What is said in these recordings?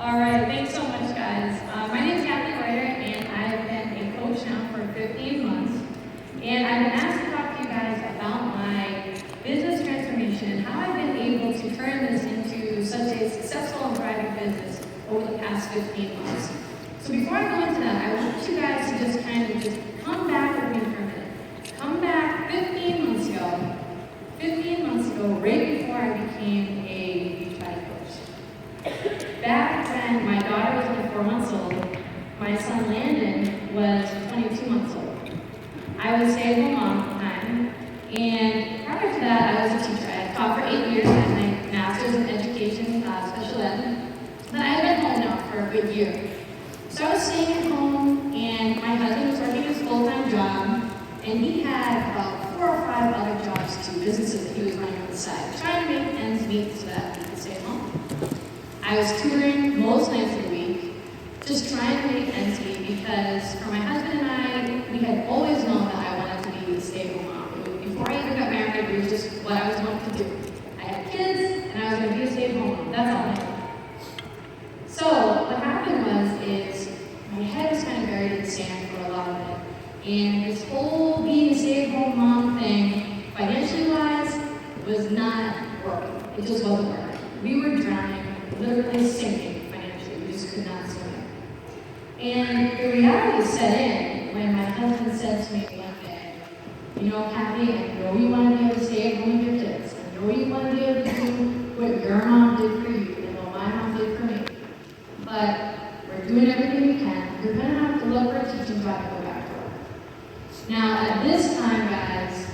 All right, thanks so much, guys. My name is Kathy Reuter, and I've been a coach now for 15 months. And I've been asked to talk to you guys about my business transformation and how I've been able to turn this into such a successful and thriving business over the past 15 months. So before I go into that, I want you guys to just come back with me for a minute. Come back 15 months ago. 15 months ago, right before I became a beachbody coach. Back when my daughter was only 4 months old, my son Landon was 22 months old. I was a stay-at-home mom at the time, and prior to that, I was a teacher. I had taught for 8 years, I had my master's in education, special ed, but I had been home now for a good year. So I was staying at home, and my husband was working his full-time job, and he had about 4 or 5 other jobs too, businesses that he was running on the side, trying to make ends meet so that he could stay at home. I was touring most nights of the week, just trying to make ends meet because for my husband and I, we had always known that I wanted to be a stay-at-home mom. Before I even got married, it was just what I was going to do. I had kids, and I was going to be a stay-at-home mom. That's all I knew. So what happened is my head was kind of buried in sand for a lot of it. And this whole being a stay-at-home mom thing, financially wise, was not working. It just wasn't working. We were drowning, literally sinking financially. We just could not swim. And the reality set in when my husband said to me one day, you know, Kathy, I know you want to be able to stay at home with your kids. I know you want to be able to do what your mom did for you and what my mom did for me. But we're doing everything we can. You're going to have to look for a teaching job and go back to work. Now, at this time, guys,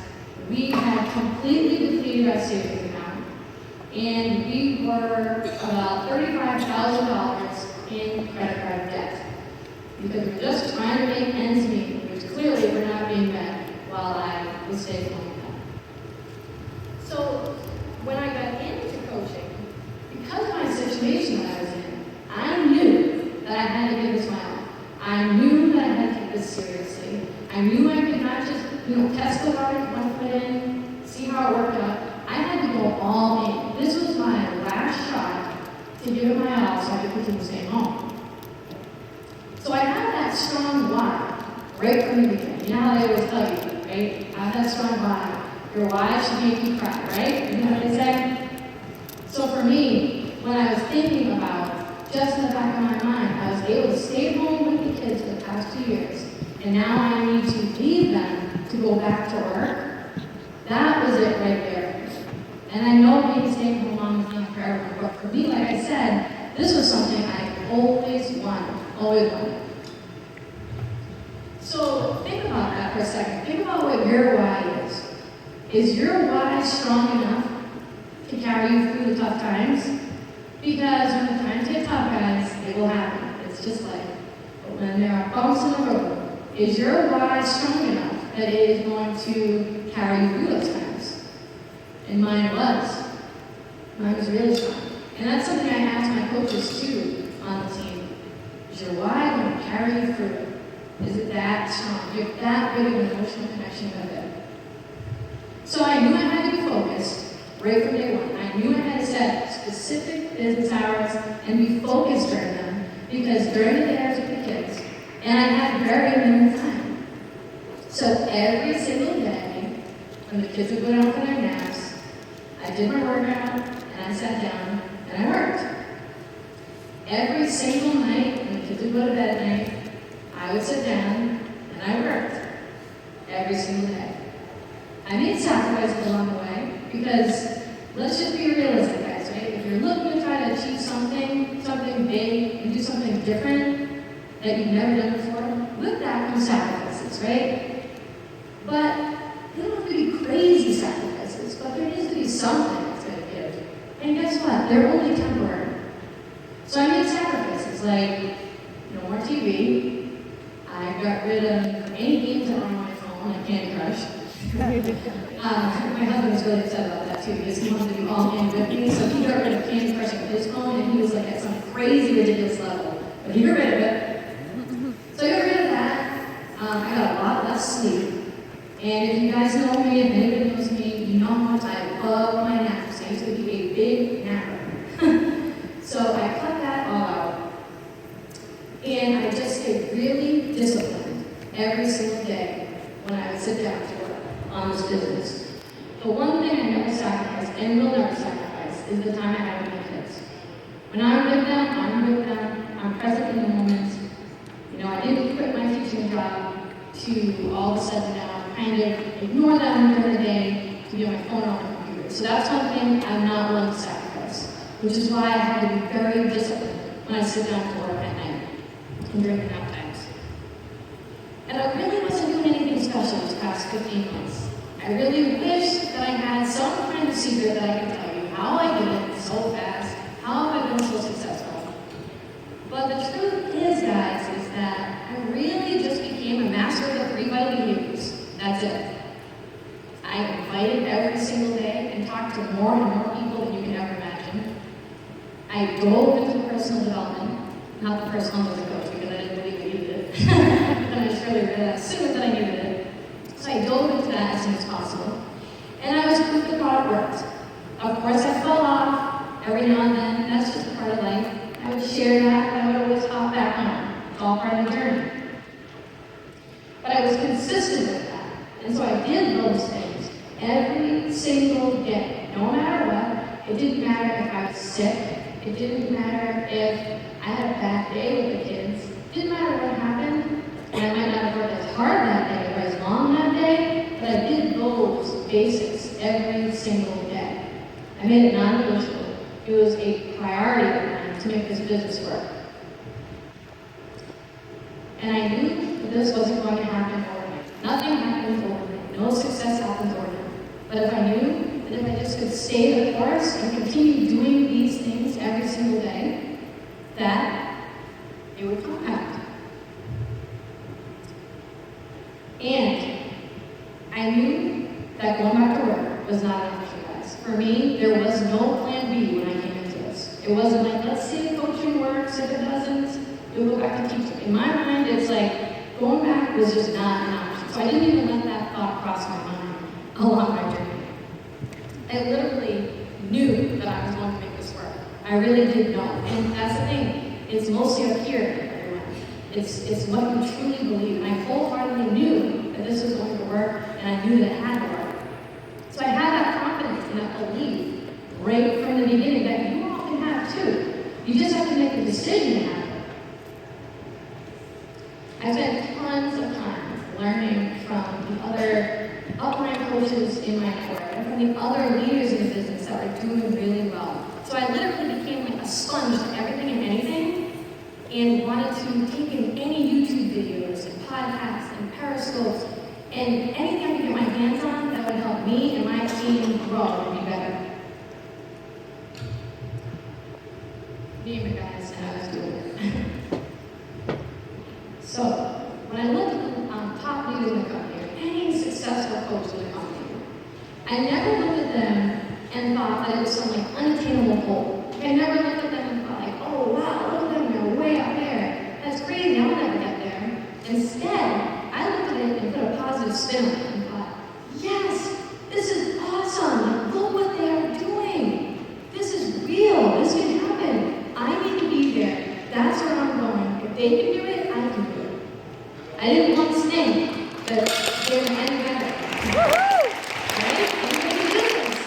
we had completely depleted our savings account, and we were about $35,000 in credit card debt because we're just trying to make ends meet, which clearly were not being met while I was staying home. So, when I got into coaching, because of my situation that I was in, I knew that I had to give this my all. I knew that I had to take this seriously. I knew I could not just, test the water, one foot in, see how it worked out. I had to go all in. This was my last shot to give it my all so I could continue staying home. So I had that strong why right from the beginning. You know how they always tell you, right? I have that strong why. Your why should make you cry, right? You know what they say? So for me, when I was thinking about, just in the back of my mind, I was able to stay home with the kids for the past 2 years, and now I need to leave them to go back to work. That was it right there. And I know being a stay-at-home mom is not for everyone, but for me, like I said, this was something I always wanted, always wanted. So think about that for a second. Think about what your why is. Is your why strong enough to carry you through the tough times? Because when the times get tough, guys, it will happen. It's just like when there are bumps in the road. Is your why strong enough that it is going to carry you through those times? And mine was. Mine was really strong. And that's something I ask my coaches too on the team. Is your why going to carry you through? Is it that strong? Do you have that big of an emotional connection with it? So I knew I had to be focused right from day one. I knew I had to set specific business hours and be focused during them because during the day I was with the kids and I had very limited time. So every single day when the kids would go down for their naps, I did my workout and I sat down and I worked. Every single night when the kids would go to bed at night, I would sit down and I worked. Every single day. I made sacrifices along the way because let's just be realistic, guys, right? If you're looking to try to achieve something big, and do something different that you've never done before, with that comes sacrifices, right? But they don't have to be crazy sacrifices, but there needs to be something that's going to give. And guess what? They're only temporary. So I made sacrifices like no more TV. I got rid of any games that were on my phone, like Candy Crush. My husband was really upset about that too because he wanted to do all game with me, so he got rid of Candy Crush on his phone and he was like at some crazy ridiculous level. But he got rid of it. So I got rid of that. I got a lot less sleep. And if you guys know me, if anybody knows me, you know how much I love my naps. I used to be a big napper. So I cut that all out. every single day when I would sit down to work on this business. The one thing I never sacrificed and will never sacrifice is the time I have with my kids. When I'm with them, I'm present in the moment. You know, I didn't quit my teaching job to all of a sudden now kind of ignore them during the day to be on my phone or on my computer. So that's one thing I'm not willing to sacrifice, which is why I had to be very disciplined when I sit down to work at night and during the nap times. And I really wasn't doing anything special these past 15 months. I really wish that I had some kind of secret that I could tell you how I did it so fast, how have I been so successful. But the truth is, guys, is that I really just became a master of the 3 vital behaviors. That's it. I invited every single day and talked to more and more people than you can ever imagine. I dove into personal development, not the personal as a coach because I didn't believe I needed it. But then I surely assumed that I needed it. So I dove into that as soon as possible. And I was proof the product worked. Of course, I fell off every now and then. That's just a part of life. I would share that, but I would always hop back on. It's all part of the journey. But I was consistent with that. And so I did those things every single day, no matter what. It didn't matter if I was sick. It didn't matter if I had a bad day with the kids. It didn't matter what happened. And I might not have worked as hard that day or as long that day, but I did those basics every single day. I made it non-negotiable. It was a priority of mine to make this business work. And I knew that this wasn't going to happen overnight. Nothing happens overnight. No success happens overnight. But if I knew that if I just could stay the course and continue doing these things every single day, that it would compound. And I knew that going back to work was not an option, guys. For me, there was no plan B when I came into this. It wasn't like, let's see if coaching works. If it doesn't, you'll go back to teaching. In my mind, it's like, going back was just not an option. So I didn't even let that thought cross my mind along my journey. I literally knew that I was going to make this work. I really did know. And that's the thing. It's mostly up here. It's what you truly believe. And I wholeheartedly knew that this was going to work, and I knew that it had to work. So I had that confidence and that belief right from the beginning that you all can have too. You just have to make a decision to have it. I spent tons of time learning from the other upline coaches in my network and from the other leaders in the business that were doing really well. So I literally became like a sponge to everything and anything, and wanted to take in any YouTube videos and podcasts and periscopes and anything I could get my hands on that would help me and my team grow and be better. Name it, guys, and I was doing it. So, when I looked at the top leaders in the company, or any successful coach in the company, I never looked at them and thought that it was some like unattainable goal. I never looked at them and thought like, oh wow, look at them, they're way up there. That's crazy, I'll never get there. Instead, I looked at it and put a positive spin on it and thought, yes, this is awesome. Look what they are doing. This is real. This can happen. I need to be there. That's where I'm going. If they can do it, I can do it. I didn't once think that they were any better. Right? Everybody can do this.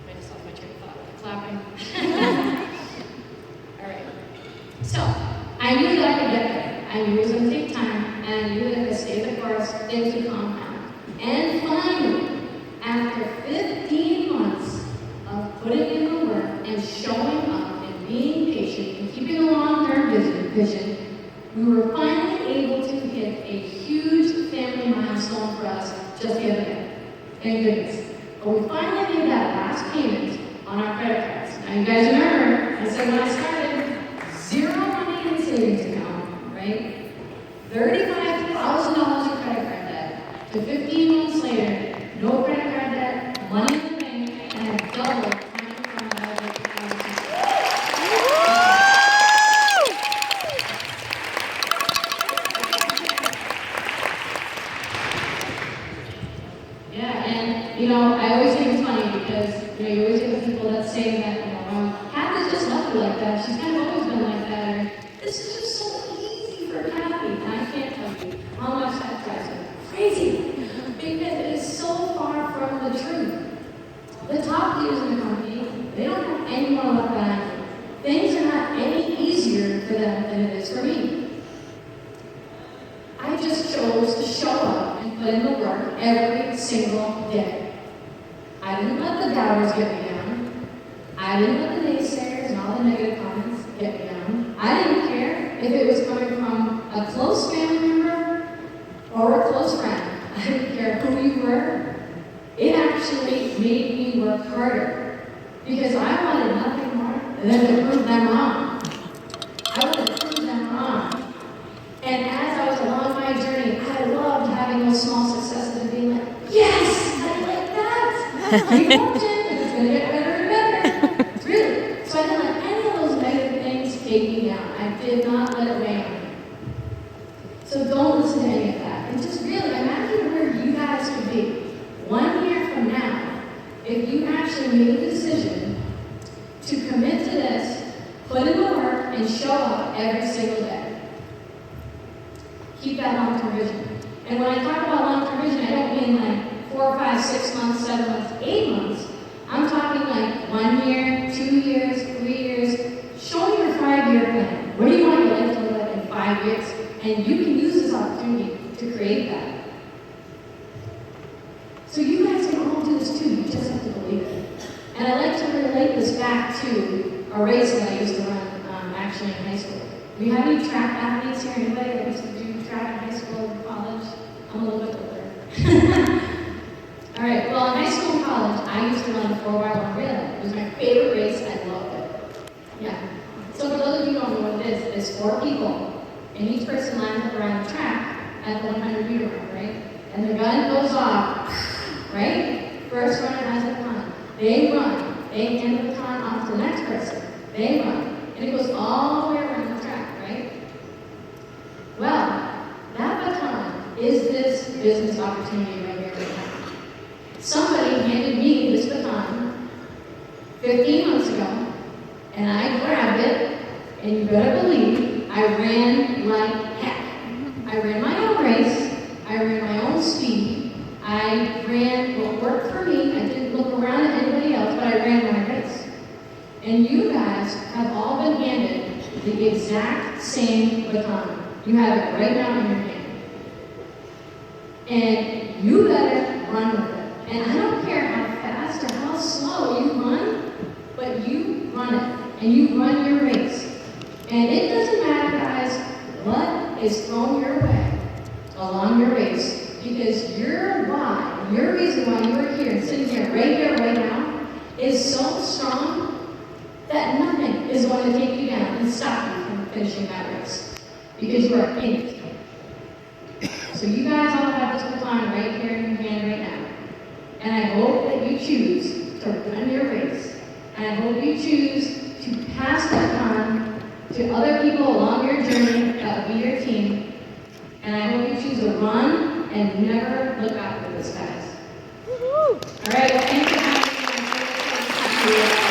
I just lost my train of thought. Clapping. All right. So, I knew that I could get there. I knew it was going to take time, and I knew that if I stayed the course, things would compound. And finally, after 15 months of putting in the work and showing up and being patient and keeping a long-term vision, we were finally able to hit a huge family milestone for us just the other day. Thank goodness. But we finally made that last payment on our credit cards. Now you guys remember, I said when I started, zero money in savings account, right? $35,000 in credit card debt. To 15 months later, no credit card debt, money in the bank, and I doubled my income that I was Yeah, and I always think it's funny because you always get the people that say that Kat is just lucky like that. She's kind of always been like that. This is just so easy for Kathy, and I can't tell you how much that drives me crazy, because it is so far from the truth. The top leaders in the company, they don't have anyone like that. Things are not any easier for them than it is for me. I just chose to show up and put in the work every single day. I didn't let the doubters get me down. I didn't let the naysayers and all the negative comments get me down. I didn't care if it was coming from a close family member or a close friend. I didn't care who you were. It actually made me work harder because I wanted nothing more than to prove them wrong. I wanted to prove them wrong. And as I was along my journey, I loved having those small successes and being like, yes, I like that. Keep watching, and it's going to get better and better. Really. So I didn't let any of those negative things take me down. I did not let it weigh on me. So don't listen to any of that. And just really imagine where you guys could be 1 year from now if you actually made the decision to commit to this, put in the work, and show up every single day. Keep that long-term vision. And when I talk about long-term vision, I don't mean like 4, 5, 6 months, 7 months, 8 months. I'm talking like 1 year, 2 years, 3 years. Show me your 5-year plan. What do you want your life to look like in 5 years? And you can use this opportunity to create that. So you guys can all do this too. You just have to believe it. And I like to relate this back to a race that I used to run actually in high school. Do you have any track athletes here? Anybody that used to do track in high school or college? I'm a little bit older. All right, well, in high school and college, I used to run a 4x1 relay. It was my favorite race. I loved it. Yeah. So for those of you who don't know what it is, it's 4 people, and each person lines up around the track at the 100-meter mark, right? And the gun goes off, right? First runner has the baton. They run. They hand the baton off to the next person. They run. And it goes all the way around the track, right? Well, that baton is this business opportunity right here right now. Somebody handed me this baton 15 months ago, and I grabbed it, and you better believe I ran like heck. I ran my own race. I ran my own speed. I ran what worked for me. I didn't look around at anybody else, but I ran my race. And you guys have all been handed the exact same baton. You have it right now in your hand. And you better run with it. And I don't care how fast or how slow you run, but you run it. And you run your race. And it doesn't matter, guys, what is thrown your way along your race, because your why, your reason why you are here, sitting here, right now, is so strong that nothing is going to take you down and stop you from finishing that race, because you are in it. So you guys all have this baton right here in your hand right now. And I hope that you choose to run your race. And I hope you choose to pass that baton to other people along your journey that will be your team. And I hope you choose to run and never look back at this, guys. All right, well, thank you.